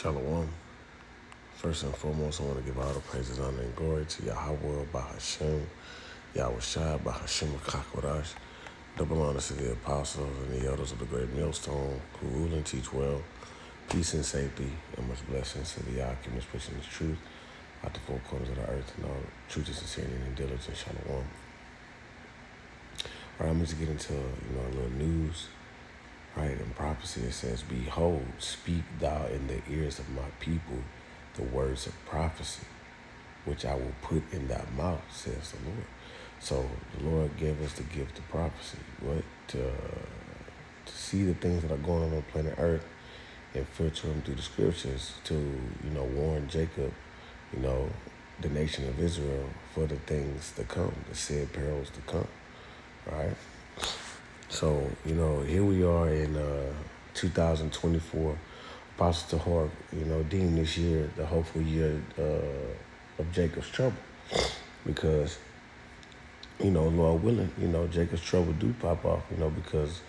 Shalom. First and foremost, I want to give all the praises, honor, and glory to Yahweh, Bahashem, Yahweh Shai, Bahashem, Kakwadash. Double honors to the apostles and the elders of the great millstone who rule and teach well, peace and safety, and much blessings to the alchemists pushing the truth out the four corners of the earth and all truth and sincerity and diligence. Shalom. All right, I'm going to get into a little news. Right, in prophecy it says, "Behold, speak thou in the ears of my people the words of prophecy, which I will put in thy mouth, says the Lord." So the Lord gave us the gift of prophecy, what? To see the things that are going on planet Earth and filter them through the scriptures to, warn Jacob, the nation of Israel for the things to come, the said perils to come, right? So, here we are in 2024. Apostle Tahor, deemed this year the hopeful year of Jacob's trouble. Because, Lord willing, Jacob's trouble do pop off, because,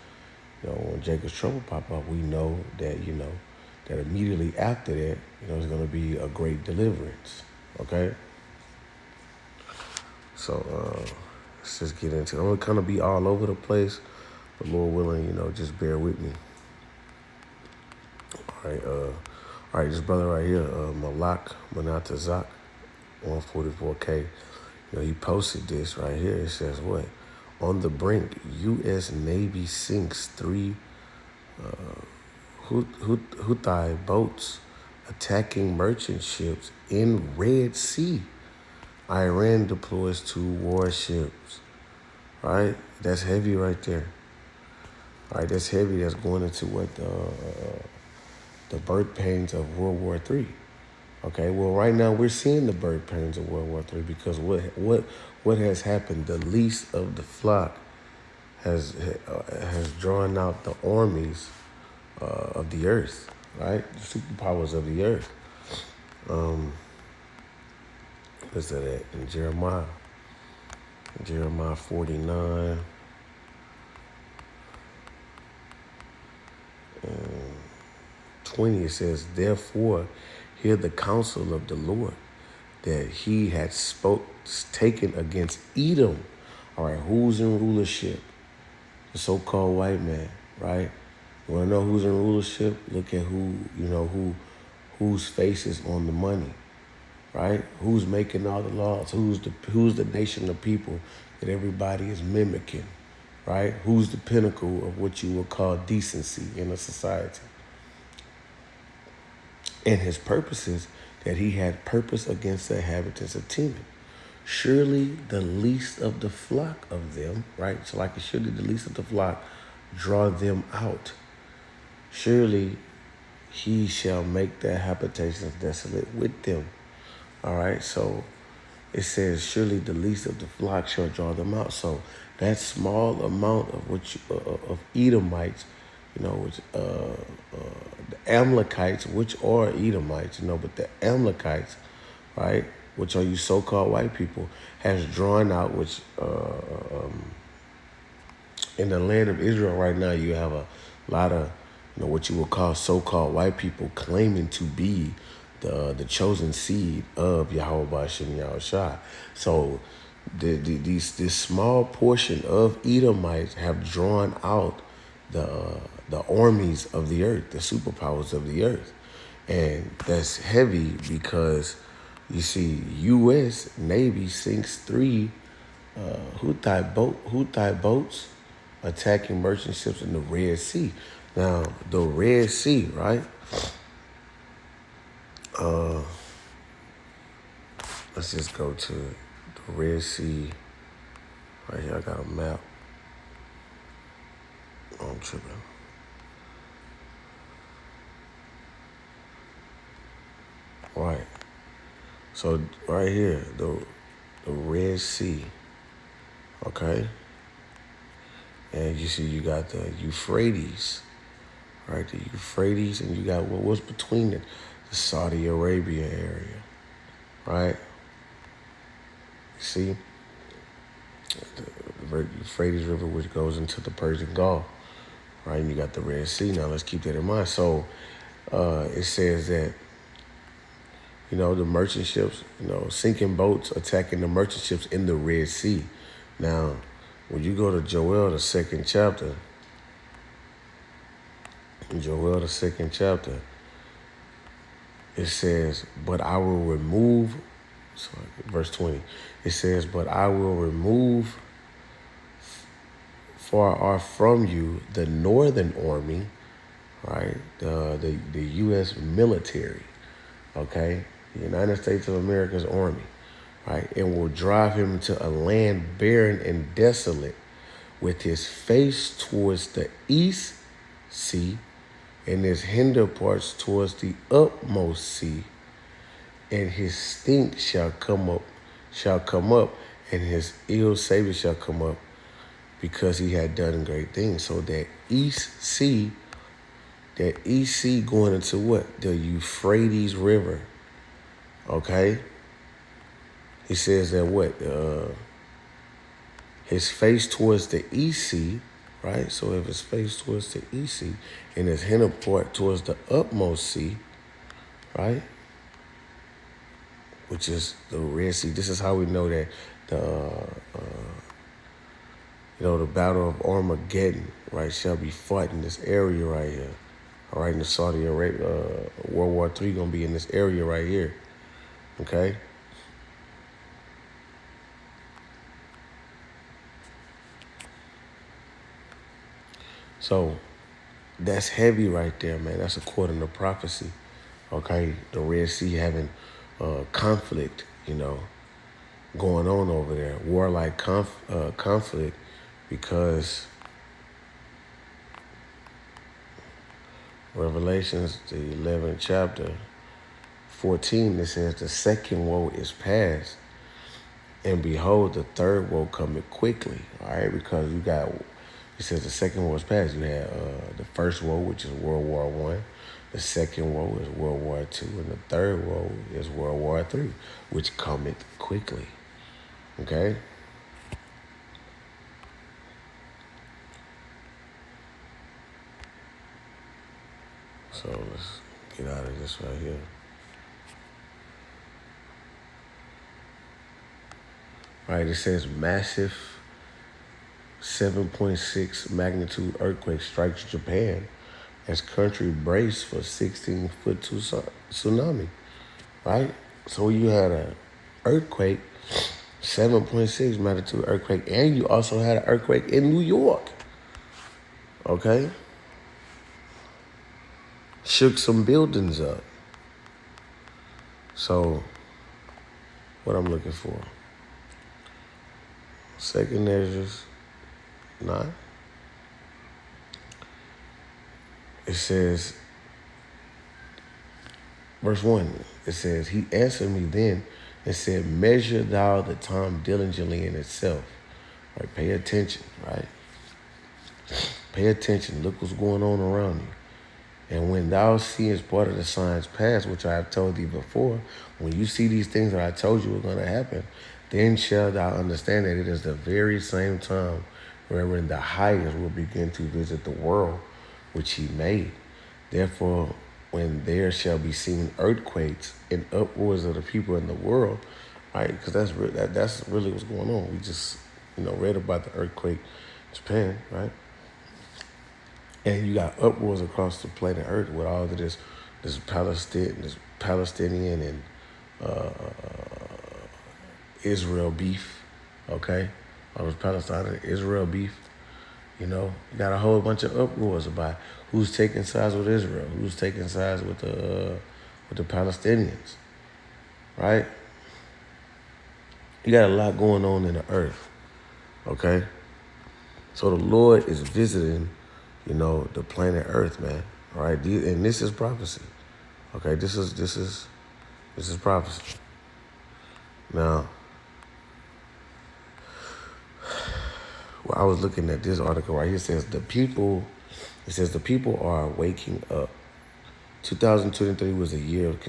when Jacob's trouble pop off, we know that, that immediately after that, there's going to be a great deliverance, okay? So, let's just get into it. I'm going to kind of be all over the place. But Lord willing, just bear with me. All right, this brother right here, Malak Manatazak, 144K, he posted this right here. It says what? On the brink, U.S. Navy sinks 3 Houthi boats attacking merchant ships in Red Sea. Iran deploys 2 warships. All right, that's heavy right there. All right, that's heavy. That's going into what the birth pains of World War III. Okay, well, right now we're seeing the birth pains of World War III because what has happened? The least of the flock has drawn out the armies of the earth, right? The superpowers of the earth. What's that at? In Jeremiah 49. 20, it says, "Therefore, hear the counsel of the Lord that he had taken against Edom." All right, who's in rulership? The so-called white man, right? You want to know who's in rulership? Look at whose face is on the money, right? Who's making all the laws? Who's the nation of people that everybody is mimicking, right? Who's the pinnacle of what you would call decency in a society? And his purposes, that he had purpose against the inhabitants of Teman. Surely the least of the flock of them, right? So like surely the least of the flock draw them out. Surely he shall make their habitations desolate with them. All right, so it says, surely the least of the flock shall draw them out. So that small amount of of Edomites, which the Amalekites, which are Edomites, but the Amalekites, right, which are you so-called white people, has drawn out, which in the land of Israel right now, you have a lot of, what you would call so-called white people claiming to be the chosen seed of Yahweh Bahashem Yahweh Shai. So this small portion of Edomites have drawn out the armies of the earth, the superpowers of the earth. And that's heavy because, you see, U.S. Navy sinks 3 Houthi boats attacking merchant ships in the Red Sea. Now, the Red Sea, right? Let's just go to it. The Red Sea. Right here, I got a map. I'm tripping. Right. So right here, the Red Sea. Okay. And you see, you got the Euphrates, right? The Euphrates, and you got what's between it, the Saudi Arabia area, right? See, the Euphrates River, which goes into the Persian Gulf, right? And you got the Red Sea. Now let's keep that in mind. So it says that, the merchant ships, sinking boats, attacking the merchant ships in the Red Sea. Now, when you go to Joel, the second chapter, it says, but I will remove, verse 20, it says, but I will remove far off from you the northern army, right? The U.S. military, okay? The United States of America's army, right? And will drive him to a land barren and desolate with his face towards the east sea and his hinder parts towards the utmost sea. And his stink shall come up, and his ill savor shall come up, because he had done great things. So that east sea going into what? The Euphrates River. Okay? He says that what? His face towards the east sea, right? So if his face towards the east sea and his hinder part towards the utmost sea, right? Which is the Red Sea. This is how we know that the battle of Armageddon, right, shall be fought in this area right here. All right, in the Saudi Arabia, World War III gonna be in this area right here. Okay. So that's heavy right there, man. That's according to prophecy. Okay, the Red Sea having conflict, going on over there, warlike conflict, because Revelations, the 11th chapter, 14, it says the second woe is past, and behold, the third woe cometh quickly. All right, because it says the second woe is past. You had the first woe, which is World War I. The second woe is World War II, and the third woe is World War III, which cometh quickly. Okay? So let's get out of this right here. All right, it says massive 7.6 magnitude earthquake strikes Japan as country brace for 16-foot tsunami, right? So you had an earthquake, 7.6 magnitude earthquake, and you also had an earthquake in New York, okay? Shook some buildings up. So, what I'm looking for? Second Ezra's 9. It says, verse 1, it says, he answered me then and said, measure thou the time diligently in itself. Right, pay attention, right? Pay attention. Look what's going on around you. And when thou seest part of the signs pass, which I have told thee before, when you see these things that I told you were going to happen, then shalt thou understand that it is the very same time wherein the highest will begin to visit the world which he made. Therefore, when there shall be seen earthquakes and uproars of the people in the world, right? Because that's really what's going on. We just read about the earthquake in Japan, right? And you got uproars across the planet Earth with all of this Palestinian and Israel beef, okay? All this Palestine and Israel beef. You got a whole bunch of uproars about who's taking sides with Israel, who's taking sides with the Palestinians, right? You got a lot going on in the earth, okay? So the Lord is visiting, the planet Earth, man. All right, and this is prophecy. Okay, this is prophecy. Now, I was looking at this article right here. It says the people are waking up. 2023 was a year of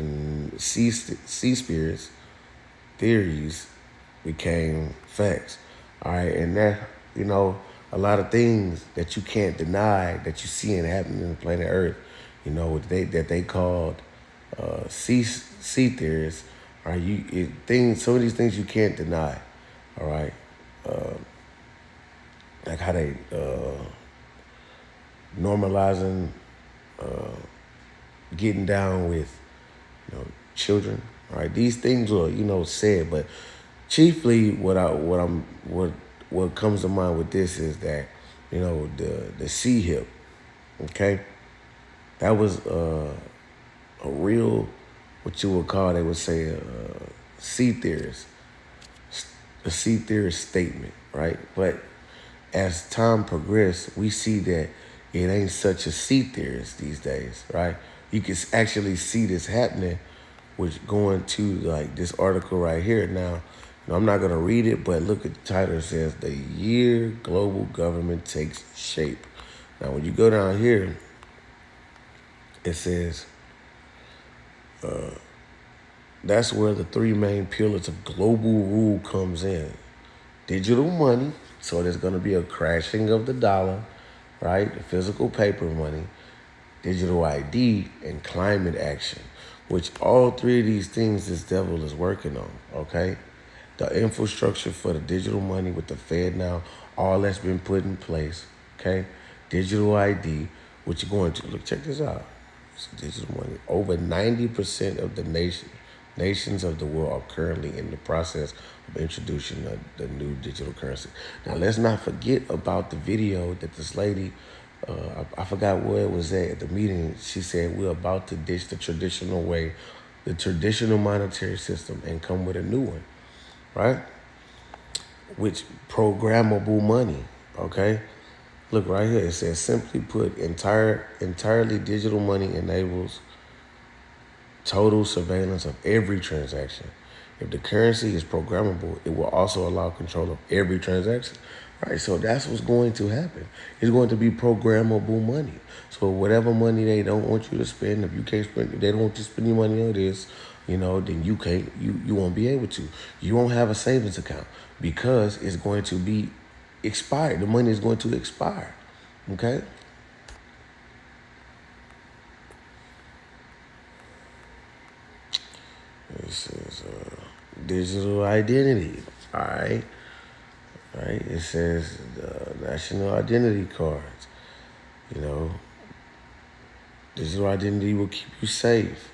sea spirits theories became facts. All right, and that a lot of things that you can't deny that you see and happening in the planet Earth, that they called sea theorists. All right, some of these things you can't deny. All right, like how they normalizing getting down with children. All right, these things are said, but chiefly what comes to mind with this is that the C hip. Okay, that was a real, what you would call, they would say, C theorist, a C theorist statement, right? But as time progressed, we see that it ain't such a C theorist these days, right? You can actually see this happening, which going to like this article right here. Now, I'm not gonna read it, but look at the title. It says the year global government takes shape. Now, when you go down here, it says that's where the three main pillars of global rule comes in. Digital money, so there's going to be a crashing of the dollar, right? The physical paper money, digital ID, and climate action, which all three of these things this devil is working on, okay? The infrastructure for the digital money with the Fed now, all that's been put in place, okay? Digital ID, which you're going to, look, check this out. It's digital money. Over 90% of the nations of the world are currently in the process of introducing the new digital currency. Now, let's not forget about the video that this lady, I forgot where it was at the meeting. She said, we're about to ditch the traditional way, the traditional monetary system, and come with a new one, right? Which programmable money, okay? Look right here. It says, simply put, entirely digital money enables total surveillance of every transaction. If the currency is programmable, it will also allow control of every transaction. Right, so that's what's going to happen. It's going to be programmable money. So whatever money they don't want you to spend, if you can't spend, if they don't want you to spend your money on this, then you can't, you won't be able to. You won't have a savings account because it's going to be expired. The money is going to expire. Okay. This is digital identity. All right. All right. It says national identity cards. Digital identity will keep you safe.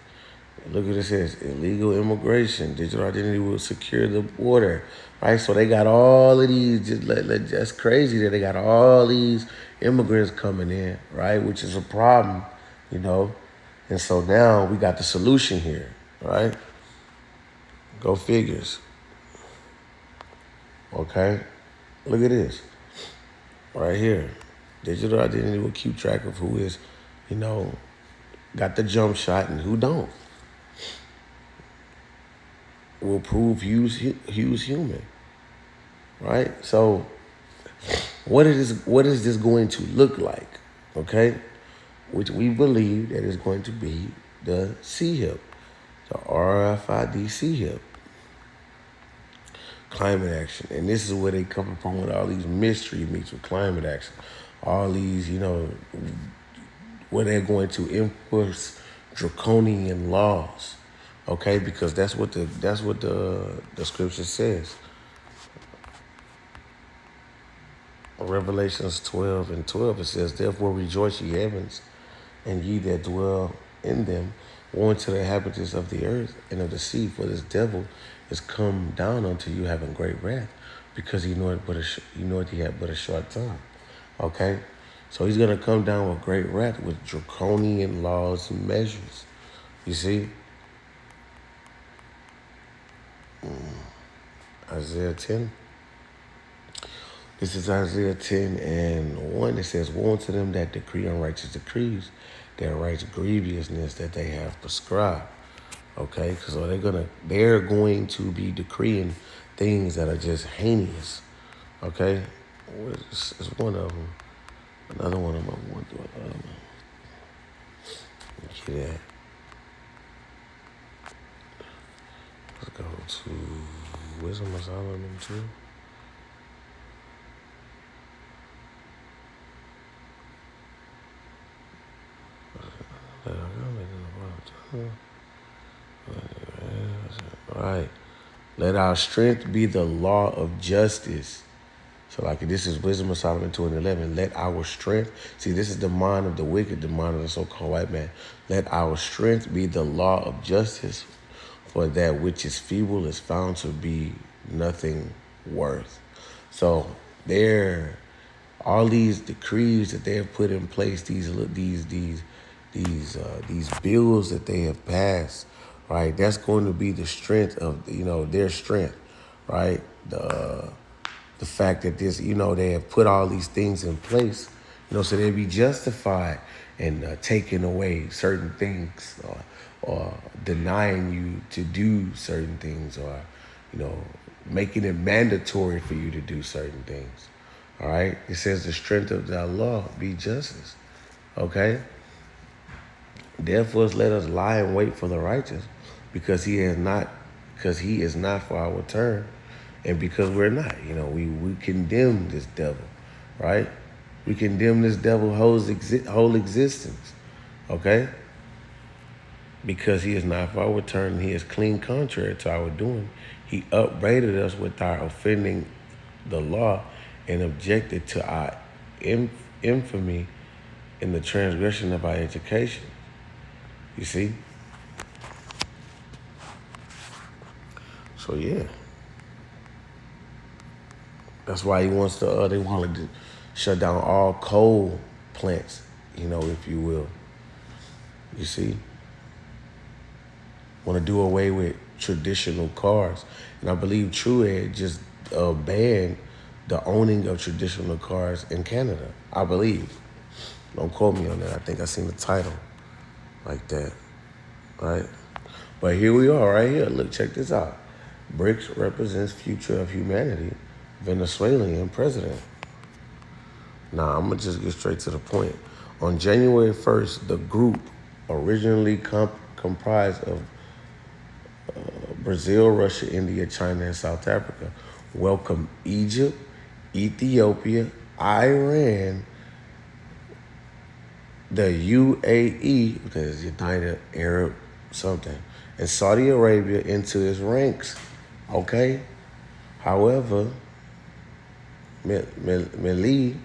Look what it says. Illegal immigration. Digital identity will secure the border. Right? So they got all of these, that's crazy that they got all these immigrants coming in, right? Which is a problem, And so now we got the solution here, right? Go figures. Okay? Look at this. Right here. Digital identity will keep track of who is, got the jump shot and who don't. Will prove who's human. Right? So what is this going to look like? Okay? Which we believe that is going to be the C-HIP, the RFID C-HIP. Climate action. And this is where they come from with all these mystery meets with climate action. All these, where they're going to enforce draconian laws. Okay, because that's what the scripture says. Revelations 12:12, it says, therefore rejoice, ye heavens, and ye that dwell in them. Woe unto the inhabitants of the earth and of the sea, for this devil is come down unto you having great wrath, because he knoweth he had but a short time. Okay? So he's going to come down with great wrath, with draconian laws and measures. You see? Isaiah 10. This is Isaiah 10:1. It says, woe unto them that decree unrighteous decrees, that writes grievousness that they have prescribed. Okay, so they're going to be decreeing things that are just heinous. Okay, it's one of them. Another one of them. Look at that. Let's go to Wisdom of Solomon 2. Right. Let our strength be the law of justice. So like this is Wisdom of Solomon 2:11. Let our strength, see, this is the mind of the wicked, the mind of the so-called white man. Let our strength be the law of justice, for that which is feeble is found to be nothing worth. So there, all these decrees that they have put in place, these bills that they have passed, right? That's going to be the strength of their strength, right? The fact that they have put all these things in place, so they'd be justified in taking away certain things, or denying you to do certain things, or making it mandatory for you to do certain things. All right, it says the strength of thy law be justice. Okay, therefore let us lie in wait for the righteous, because he is not for our turn. And because we're not, we condemn this devil, right? We condemn this devil whole existence, okay? Because he is not for our return, and he is clean contrary to our doing. He upbraided us with our offending the law and objected to our infamy in the transgression of our education. You see? So yeah. That's why they want to shut down all coal plants, if you will. You see? Want to do away with traditional cars. And I believe Truhead just banned the owning of traditional cars in Canada. I believe. Don't quote me on that. I think I seen the title like that. Right? But here we are right here. Look, check this out. BRICS represents future of humanity. Venezuelan president. Now, I'm going to just get straight to the point. On January 1st, the group, originally comprised of Brazil, Russia, India, China, and South Africa, welcomed Egypt, Ethiopia, Iran, the UAE, because it's United Arab something, and Saudi Arabia into its ranks. Okay? However, Melii,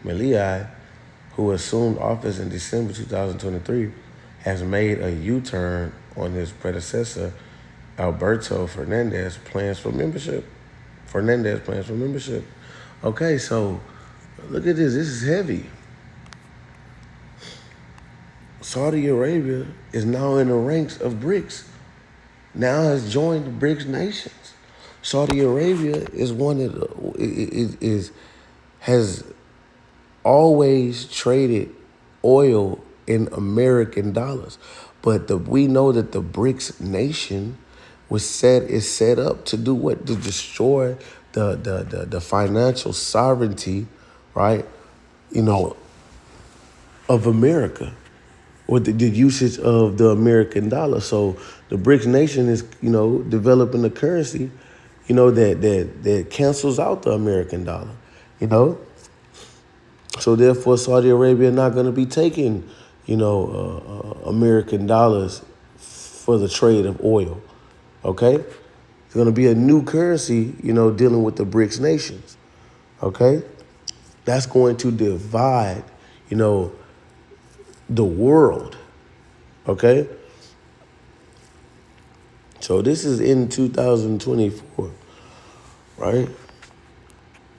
who assumed office in December 2023, has made a U-turn on his predecessor, Alberto Fernandez plans for membership. Okay, so look at this. This is heavy. Saudi Arabia is now in the ranks of BRICS. Now has joined the BRICS nations. Saudi Arabia is has always traded oil in American dollars, but we know that the BRICS nation is set up to do what? To destroy the financial sovereignty, right? Of America, or the usage of the American dollar. So the BRICS nation is developing a currency, that cancels out the American dollar, So therefore, Saudi Arabia not going to be taking, American dollars for the trade of oil. Okay, it's going to be a new currency, dealing with the BRICS nations. Okay, that's going to divide, the world. Okay, so this is in 2024, right?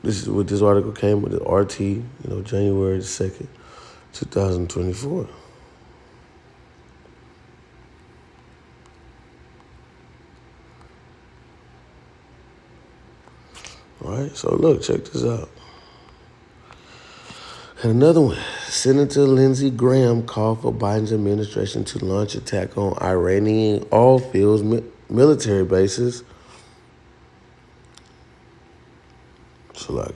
This is what this article came with, the RT, January 2nd, 2024. All right, so look, check this out. And another one, Senator Lindsey Graham called for Biden's administration to launch attack on Iranian oil fields, military bases. So like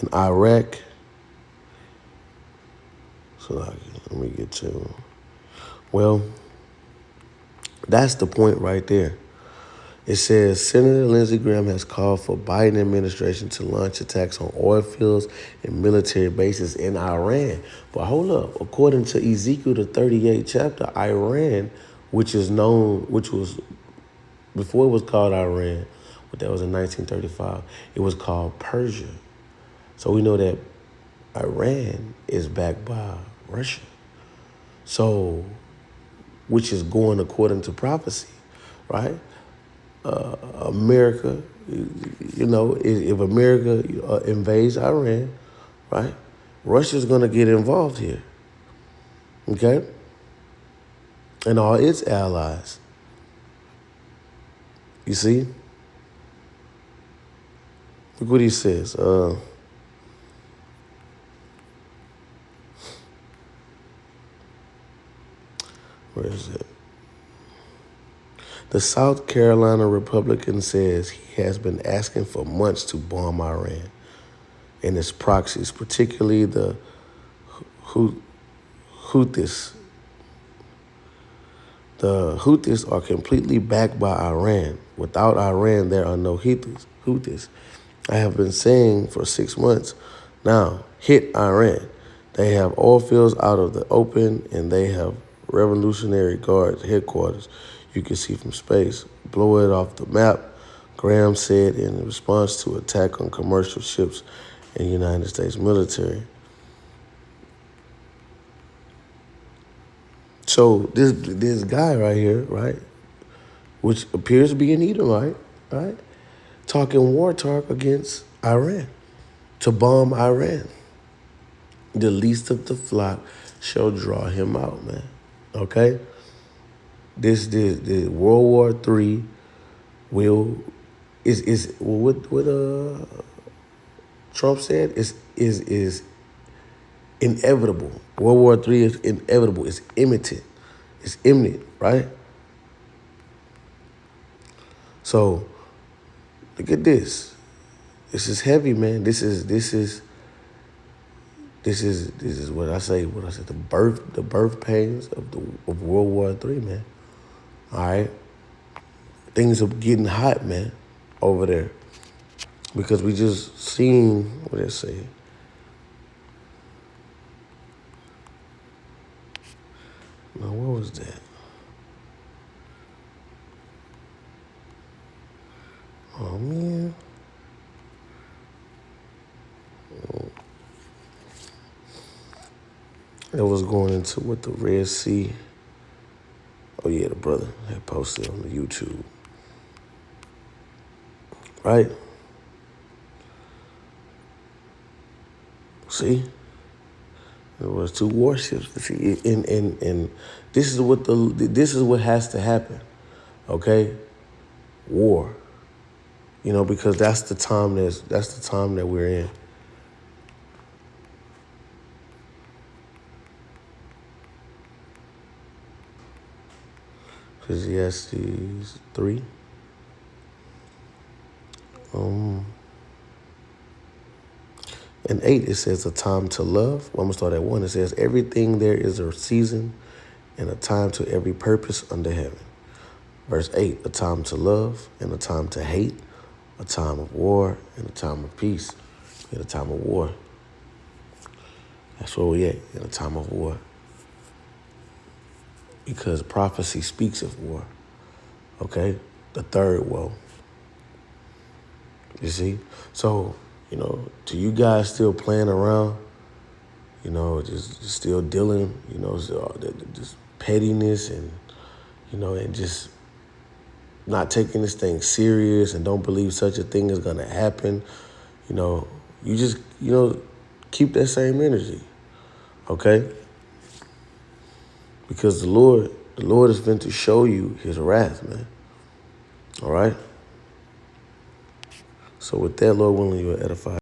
in Iraq. So like, let me get to, well, that's the point right there. It says Senator Lindsey Graham has called for Biden administration to launch attacks on oil fields and military bases in Iran. But hold up, according to Ezekiel the 38th chapter, Iran, which was before it was called Iran, but that was in 1935, it was called Persia. So we know that Iran is backed by Russia. So, which is going according to prophecy, right? America, if America invades Iran, right, Russia's going to get involved here, okay? And all its allies. You see? Look what he says. Where is it? The South Carolina Republican says he has been asking for months to bomb Iran and its proxies, particularly the Houthis. The Houthis are completely backed by Iran. Without Iran, there are no Houthis. I have been saying for 6 months now, hit Iran. They have oil fields out of the open, and they have Revolutionary Guards headquarters you can see from space. Blow it off the map, Graham said in response to attack on commercial ships in the United States military. So this guy right here, right, which appears to be an Edomite, right, talking war talk against Iran, to bomb Iran. The least of the flock shall draw him out, man. Okay? This World War III is what Trump said is inevitable. World War III is inevitable. It's imminent. It's imminent, right? So look at this. This is heavy, man. This is what I say. What I said. The birth pains of World War III, man. All right. Things are getting hot, man, over there, because we just seen what they say. Now, what was that? Oh, man. That was going into what the Red Sea. Oh, yeah, the brother had posted on the YouTube. Right? See? There was 2 warships. See, and this is what has to happen. Okay? War. Because that's the time that we're in. Ecclesiastes 3. And 8, it says a time to love. Well, I'm going to start at 1. It says everything there is a season and a time to every purpose under heaven. Verse 8, a time to love and a time to hate, a time of war and a time of peace. In a time of war. That's where we at, in a time of war. Because prophecy speaks of war. Okay? The third woe. You see? So, to you guys still playing around, just still dealing, just pettiness and, and just not taking this thing serious and don't believe such a thing is going to happen, you just, keep that same energy, okay? Because the Lord is meant to show you his wrath, man. All right? So with that, Lord willing, you will edify.